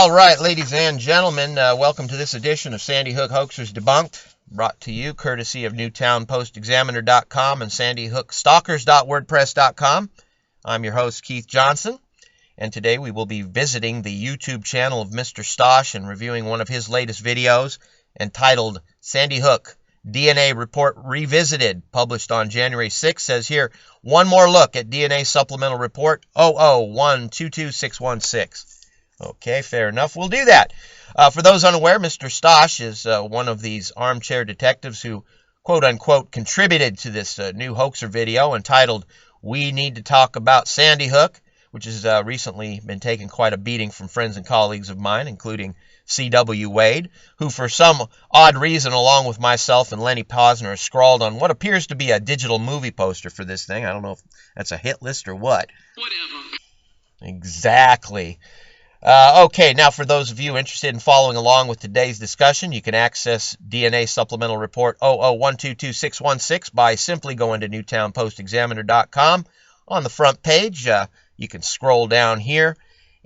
All right, ladies and gentlemen, welcome to this edition of Sandy Hook Hoaxers Debunked, brought to you courtesy of NewtownPostExaminer.com and SandyHookStalkers.wordpress.com. I'm your host, Keith Johnson, and today we will be visiting the YouTube channel of MrStosh and reviewing one of his latest videos entitled Sandy Hook DNA Report Revisited, published on January 6th. Says here, one more look at DNA Supplemental Report 001226116. Okay, fair enough. We'll do that. For those unaware, MrStosh is one of these armchair detectives who, quote-unquote, contributed to this new Hoaxer video entitled, We Need to Talk About Sandy Hook, which has recently been taking quite a beating from friends and colleagues of mine, including C.W. Wade, who for some odd reason, along with myself and Lenny Posner, scrawled on what appears to be a digital movie poster for this thing. I don't know if that's a hit list or what. Whatever. Exactly. Okay, now for those of you interested in following along with today's discussion, you can access DNA Supplemental Report 001226116 by simply going to NewtownPostExaminer.com. On the front page, you can scroll down here,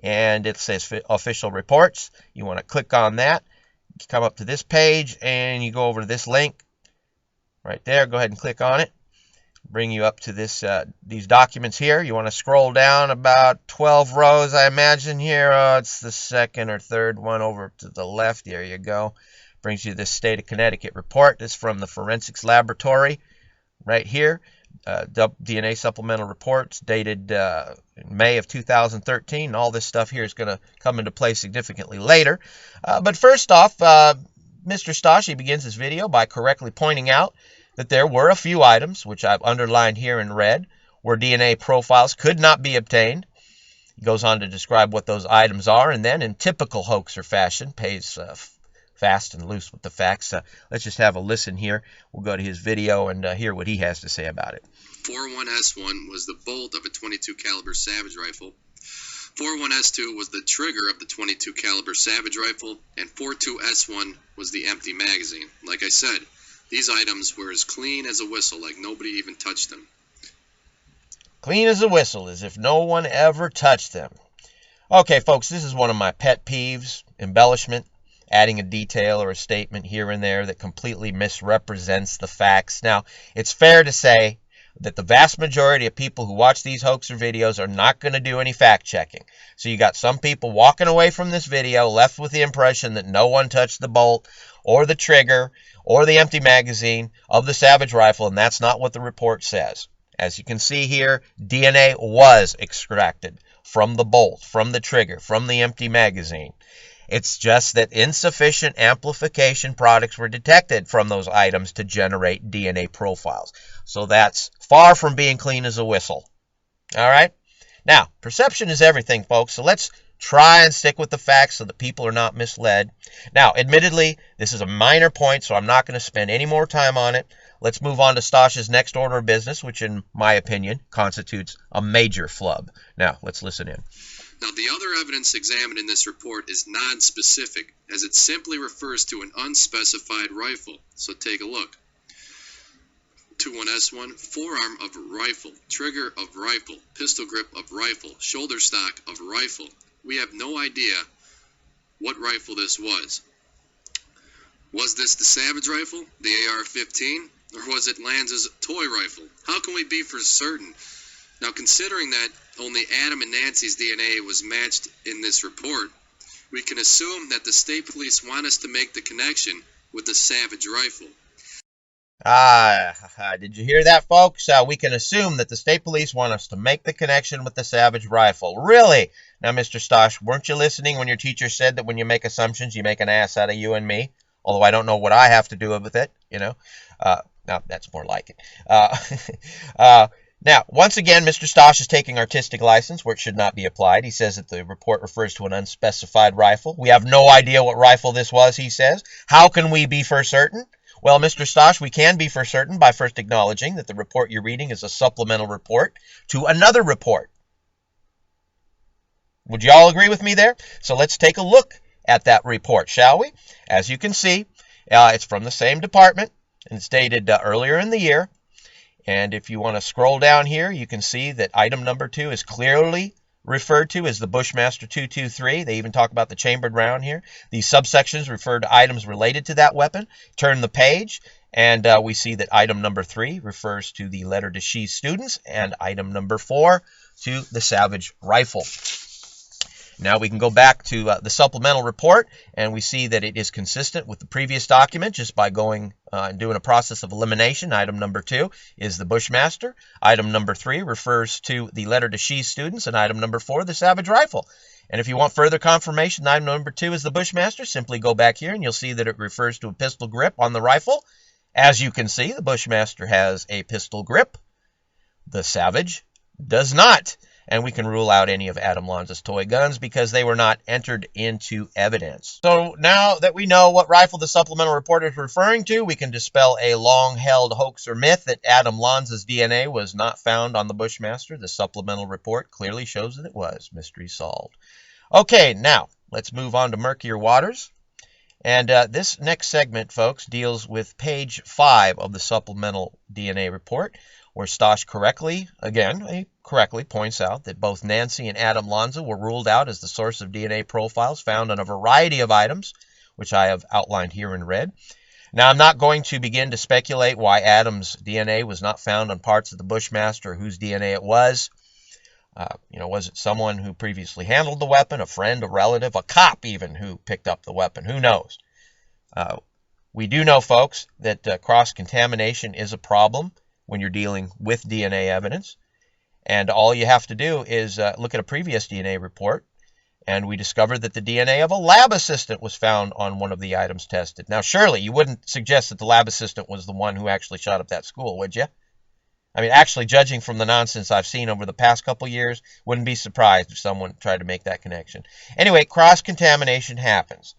and it says Official Reports. You want to click on that. You come up to this page, and you go over to this link right there. Go ahead and click on it. Bring you up to this these documents here. You want to scroll down about 12 rows, I imagine here. It's the second or third one over to the left. There you go. Brings you this State of Connecticut report. This is from the Forensics Laboratory right here. DNA Supplemental Reports dated May of 2013. All this stuff here is going to come into play significantly later. But first off, MrStosh begins his video by correctly pointing out that there were a few items, which I've underlined here in red, where DNA profiles could not be obtained. He goes on to describe what those items are, and then in typical hoaxer fashion, pays fast and loose with the facts. Let's just have a listen here. We'll go to his video and hear what he has to say about it. 41S1 was the bolt of a .22 caliber Savage rifle. 41S2 was the trigger of the .22 caliber Savage rifle, and 42S1 was the empty magazine. Like I said, these items were as clean as a whistle, like nobody even touched them. Clean as a whistle, as if no one ever touched them. Okay, folks, this is one of my pet peeves, embellishment, adding a detail or a statement here and there that completely misrepresents the facts. Now, it's fair to say that the vast majority of people who watch these hoaxer videos are not going to do any fact-checking. So you got some people walking away from this video left with the impression that no one touched the bolt or the trigger or the empty magazine of the Savage rifle, and that's not what the report says. As you can see here, DNA was extracted from the bolt, from the trigger, from the empty magazine. It's just that insufficient amplification products were detected from those items to generate DNA profiles. So that's far from being clean as a whistle. All right? Now, perception is everything, folks, so let's try and stick with the facts so that people are not misled. Now, admittedly, this is a minor point, so I'm not going to spend any more time on it. Let's move on to Stosh's next order of business, which, in my opinion, constitutes a major flub. Now, let's listen in. Now, the other evidence examined in this report is non-specific, as it simply refers to an unspecified rifle. So take a look. 21S1, forearm of rifle, trigger of rifle, pistol grip of rifle, shoulder stock of rifle. We have no idea what rifle this was. Was this the Savage rifle, the AR-15, or was it Lanza's toy rifle? How can we be for certain? Now, considering that only Adam and Nancy's DNA was matched in this report, we can assume that the state police want us to make the connection with the Savage rifle. Did you hear that, folks? We can assume that the state police want us to make the connection with the Savage rifle. Really? Now, MrStosh, weren't you listening when your teacher said that when you make assumptions, you make an ass out of you and me? Although I don't know what I have to do with it, you know. No, that's more like it. Now, once again, MrStosh is taking artistic license where it should not be applied. He says that the report refers to an unspecified rifle. We have no idea what rifle this was, he says. How can we be for certain? Well, MrStosh, we can be for certain by first acknowledging that the report you're reading is a supplemental report to another report. Would you all agree with me there? So let's take a look at that report, shall we? As you can see, it's from the same department, and it's dated earlier in the year. And if you want to scroll down here, you can see that item number 2 is clearly referred to as the Bushmaster 223. They even talk about the chambered round here. These subsections refer to items related to that weapon. Turn the page, and we see that item number 3 refers to the letter to she students, and item number 4 to the Savage rifle. Now we can go back to the supplemental report, and we see that it is consistent with the previous document just by going and doing a process of elimination. Item number 2 is the Bushmaster. Item number 3 refers to the letter to she students, and item number 4, the Savage rifle. And if you want further confirmation, item number 2 is the Bushmaster, simply go back here and you'll see that it refers to a pistol grip on the rifle. As you can see, the Bushmaster has a pistol grip. The Savage does not. And we can rule out any of Adam Lanza's toy guns because they were not entered into evidence. So now that we know what rifle the supplemental report is referring to, we can dispel a long-held hoax or myth that Adam Lanza's DNA was not found on the Bushmaster. The supplemental report clearly shows that it was. Mystery solved. Okay, now let's move on to murkier waters. And this next segment, folks, deals with page 5 of the supplemental DNA report, where Stosh correctly points out that both Nancy and Adam Lanza were ruled out as the source of DNA profiles found on a variety of items, which I have outlined here in red. Now, I'm not going to begin to speculate why Adam's DNA was not found on parts of the Bushmaster, or whose DNA it was. Was it someone who previously handled the weapon, a friend, a relative, a cop even, who picked up the weapon? Who knows? We do know, folks, that cross-contamination is a problem when you're dealing with DNA evidence. And all you have to do is look at a previous DNA report, and we discovered that the DNA of a lab assistant was found on one of the items tested. Now, surely you wouldn't suggest that the lab assistant was the one who actually shot up that school, would you? I mean, actually, judging from the nonsense I've seen over the past couple years, wouldn't be surprised if someone tried to make that connection. Anyway, cross-contamination happens.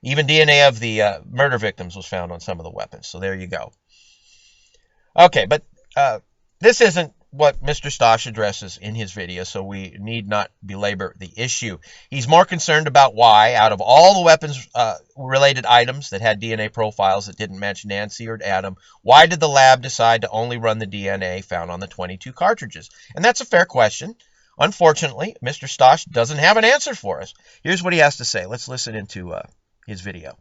Even DNA of the murder victims was found on some of the weapons, so there you go. Okay, but this isn't what MrStosh addresses in his video, so we need not belabor the issue. He's more concerned about why, out of all the weapons-related items that had DNA profiles that didn't match Nancy or Adam, why did the lab decide to only run the DNA found on the 22 cartridges? And that's a fair question. Unfortunately, MrStosh doesn't have an answer for us. Here's what he has to say. Let's listen into his video.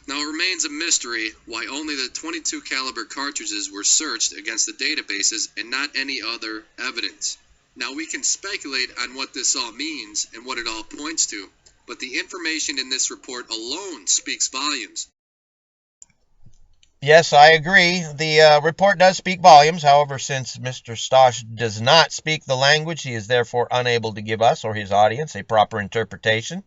Now it remains a mystery why only the .22 caliber cartridges were searched against the databases and not any other evidence. Now we can speculate on what this all means and what it all points to, but the information in this report alone speaks volumes. Yes, I agree. The report does speak volumes. However, since MrStosh does not speak the language, he is therefore unable to give us or his audience a proper interpretation.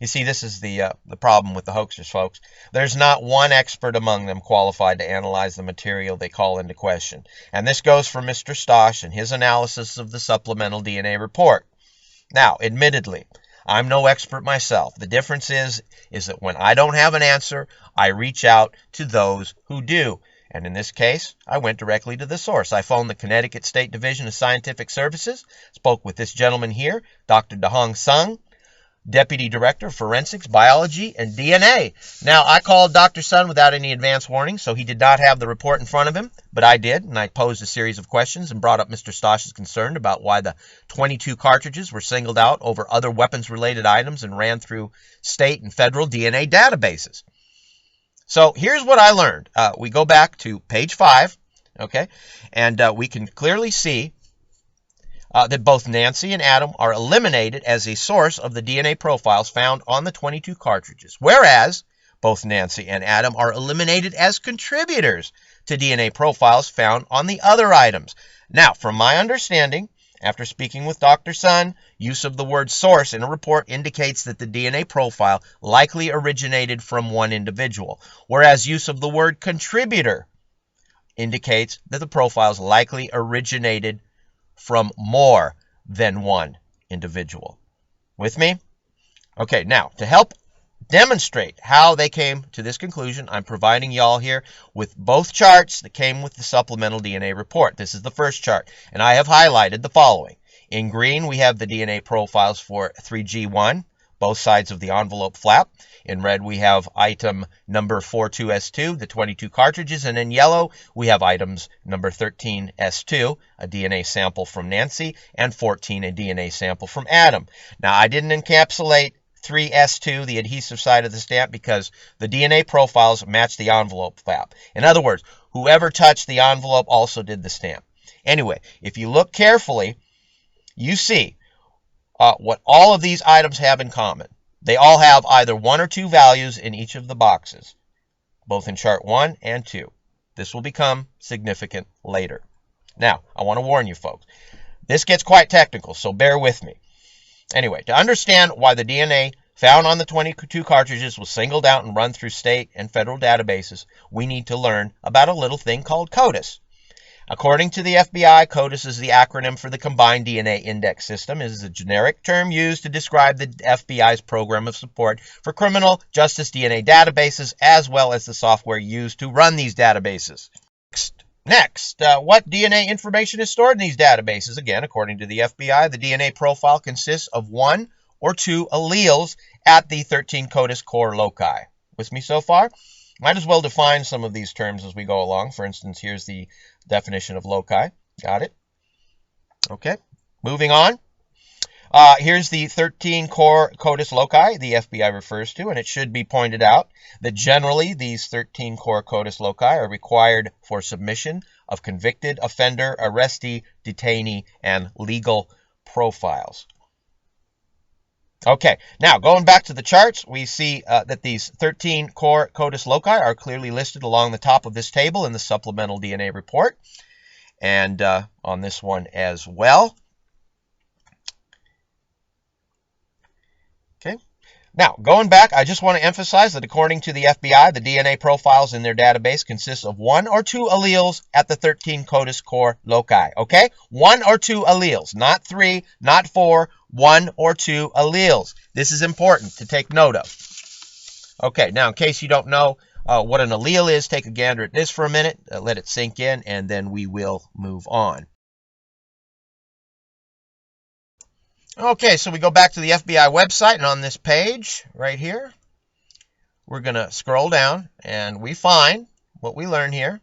You see, this is the problem with the hoaxers, folks. There's not one expert among them qualified to analyze the material they call into question. And this goes for MrStosh and his analysis of the supplemental DNA report. Now, admittedly, I'm no expert myself. The difference is that when I don't have an answer, I reach out to those who do. And in this case, I went directly to the source. I phoned the Connecticut State Division of Scientific Services, spoke with this gentleman here, Dr. Dahong Sung, Deputy Director of Forensics, Biology, and DNA. Now, I called Dr. Sun without any advance warning, so he did not have the report in front of him, but I did, and I posed a series of questions and brought up MrStosh's concern about why the 22 cartridges were singled out over other weapons-related items and ran through state and federal DNA databases. So here's what I learned. We go back to page 5, okay, and we can clearly see that both Nancy and Adam are eliminated as a source of the DNA profiles found on the 22 cartridges, whereas both Nancy and Adam are eliminated as contributors to DNA profiles found on the other items. Now, from my understanding, after speaking with Dr. Sun, use of the word source in a report indicates that the DNA profile likely originated from one individual, whereas use of the word contributor indicates that the profiles likely originated from more than one individual. With me? Okay, now, to help demonstrate how they came to this conclusion, I'm providing y'all here with both charts that came with the supplemental DNA report. This is the first chart, and I have highlighted the following. In green, we have the DNA profiles for 3G1, both sides of the envelope flap. In red, we have item number 42S2, the 22 cartridges, and in yellow, we have items number 13S2, a DNA sample from Nancy, and 14, a DNA sample from Adam. Now, I didn't encapsulate 3S2, the adhesive side of the stamp, because the DNA profiles match the envelope flap. In other words, whoever touched the envelope also did the stamp. Anyway, if you look carefully, you see what all of these items have in common. They all have either 1 or 2 values in each of the boxes, both in chart 1 and 2. This will become significant later. Now, I want to warn you folks, this gets quite technical, so bear with me. Anyway, to understand why the DNA found on the 22 cartridges was singled out and run through state and federal databases, we need to learn about a little thing called CODIS. According to the FBI, CODIS is the acronym for the Combined DNA Index System. It is a generic term used to describe the FBI's program of support for criminal justice DNA databases, as well as the software used to run these databases. Next, what DNA information is stored in these databases? Again, according to the FBI, the DNA profile consists of 1 or 2 alleles at the 13 CODIS core loci. With me so far? Might as well define some of these terms as we go along. For instance, here's the definition of loci. Got it? Okay. Moving on. Here's the 13 core CODIS loci the FBI refers to, and it should be pointed out that generally these 13 core CODIS loci are required for submission of convicted offender, arrestee, detainee, and legal profiles. Okay, now going back to the charts, we see that these 13 core CODIS loci are clearly listed along the top of this table in the supplemental DNA report, and on this one as well. Okay, now going back, I just want to emphasize that according to the FBI, the DNA profiles in their database consist of 1 or 2 alleles at the 13 CODIS core loci. Okay, 1 or 2 alleles, not 3, not 4. 1 or 2 alleles. This is important to take note of. Okay, now in case you don't know what an allele is, take a gander at this for a minute, let it sink in, and then we will move on. Okay, so we go back to the FBI website, and on this page right here, we're going to scroll down, and we find what we learn here.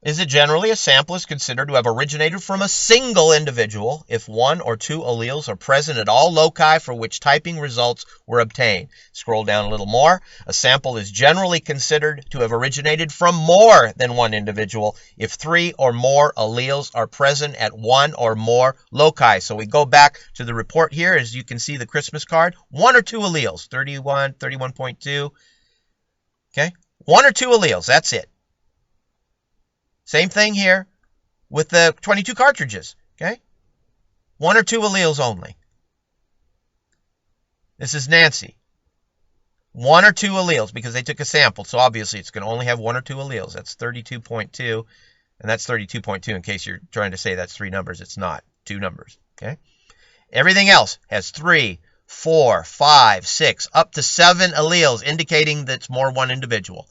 Is it generally a sample is considered to have originated from a single individual if 1 or 2 alleles are present at all loci for which typing results were obtained. Scroll down a little more. A sample is generally considered to have originated from more than one individual if 3 or more alleles are present at 1 or more loci. So we go back to the report here. As you can see, the Christmas card, 1 or 2 alleles, 31, 31.2. Okay, 1 or 2 alleles, that's it. Same thing here with the 22 cartridges, okay? 1 or 2 alleles only. This is Nancy. 1 or 2 alleles because they took a sample, so obviously it's going to only have 1 or 2 alleles. That's 32.2, and that's 32.2 in case you're trying to say that's 3 numbers. It's not. 2 numbers, okay? Everything else has 3, 4, 5, 6, up to 7 alleles, indicating that it's more one individual,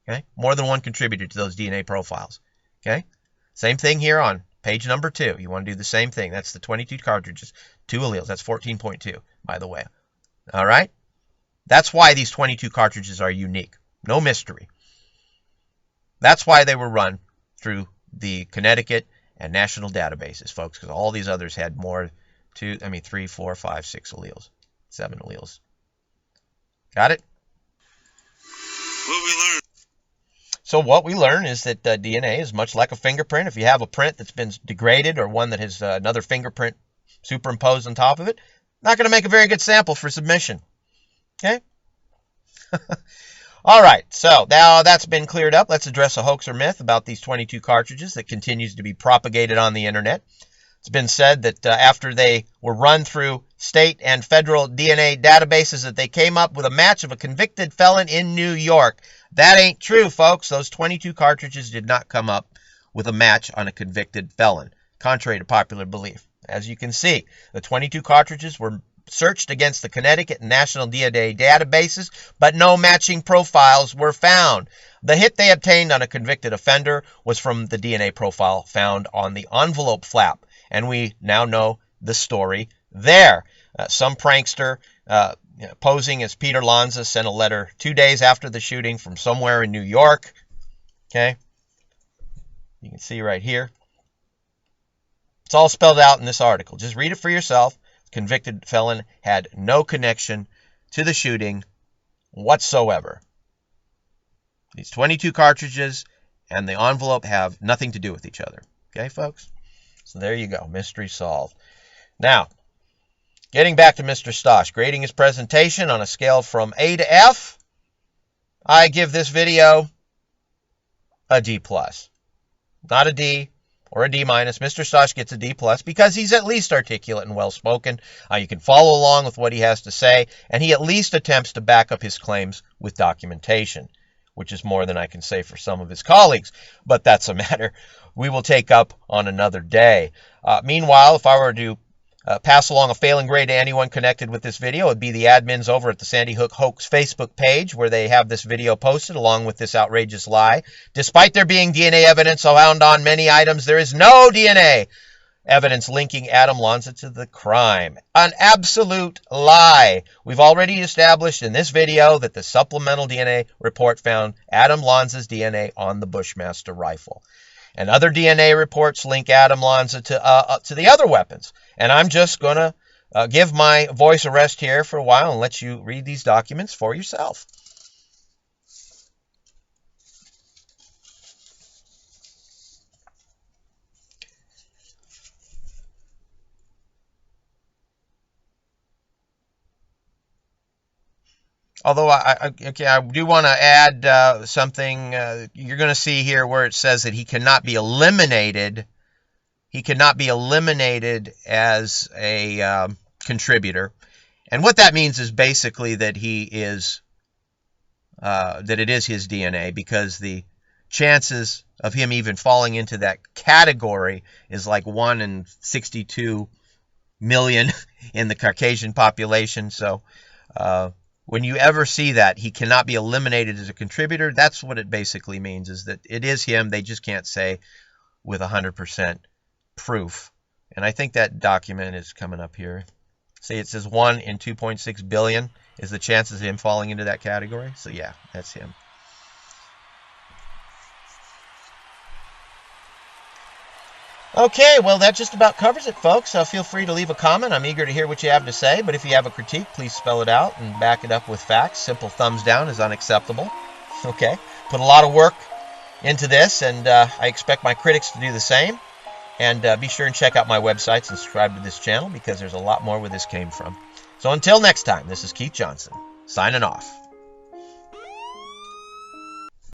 okay? More than one contributor to those DNA profiles. Okay, same thing here on page number 2. You want to do the same thing. That's the 22 cartridges, 2 alleles. That's 14.2, by the way. All right? That's why these 22 cartridges are unique. No mystery. That's why they were run through the Connecticut and national databases, folks, because all these others had more, 3, 4, 5, 6 alleles, 7 alleles. Got it? What we learned. So what we learn is that DNA is much like a fingerprint. If you have a print that's been degraded or one that has another fingerprint superimposed on top of it, not going to make a very good sample for submission. Okay? All right, so now that's been cleared up. Let's address a hoax or myth about these 22 cartridges that continues to be propagated on the internet. It's been said that after they were run through state and federal DNA databases that they came up with a match of a convicted felon in New York. That ain't true, folks. Those 22 cartridges did not come up with a match on a convicted felon, contrary to popular belief. As you can see, the 22 cartridges were searched against the Connecticut and national DNA databases, but no matching profiles were found. The hit they obtained on a convicted offender was from the DNA profile found on the envelope flap, and we now know the story there. some prankster posing as Peter Lanza sent a letter 2 days after the shooting from somewhere in New York. Okay, you can see right here. It's all spelled out in this article. Just read it for yourself. Convicted felon had no connection to the shooting whatsoever. These 22 cartridges and the envelope have nothing to do with each other. Okay, folks? So there you go. Mystery solved. Now, getting back to MrStosh, grading his presentation on a scale from A to F, I give this video a D+. Not a D or a D-. MrStosh gets a D+ because he's at least articulate and well-spoken. You can follow along with what he has to say, and he at least attempts to back up his claims with documentation, which is more than I can say for some of his colleagues, but that's a matter we will take up on another day. Meanwhile, if I were to pass along a failing grade to anyone connected with this video, it would be the admins over at the Sandy Hook Hoax Facebook page, where they have this video posted along with this outrageous lie. Despite there being DNA evidence found on many items, there is no DNA evidence linking Adam Lanza to the crime. An absolute lie. We've already established in this video that the supplemental DNA report found Adam Lanza's DNA on the Bushmaster rifle. And other DNA reports link Adam Lanza to the other weapons. And I'm just going to give my voice a rest here for a while and let you read these documents for yourself. Although I do want to add something. You're going to see here where it says that he cannot be eliminated. He cannot be eliminated as a contributor, and what that means is basically that he is that it is his DNA, because the chances of him even falling into that category is like 1 in 62 million in the Caucasian population. So when you ever see that he cannot be eliminated as a contributor, that's what it basically means, is that it is him. They just can't say with 100% proof. And I think that document is coming up here. See, it says 1 in 2.6 billion is the chances of him falling into that category. So yeah, that's him. Okay, well, that just about covers it, folks. Feel free to leave a comment. I'm eager to hear what you have to say, but if you have a critique, please spell it out and back it up with facts. Simple thumbs down is unacceptable. Okay, put a lot of work into this, and I expect my critics to do the same. And be sure and check out my websites and subscribe to this channel, because there's a lot more where this came from. So until next time, this is Keith Johnson, signing off.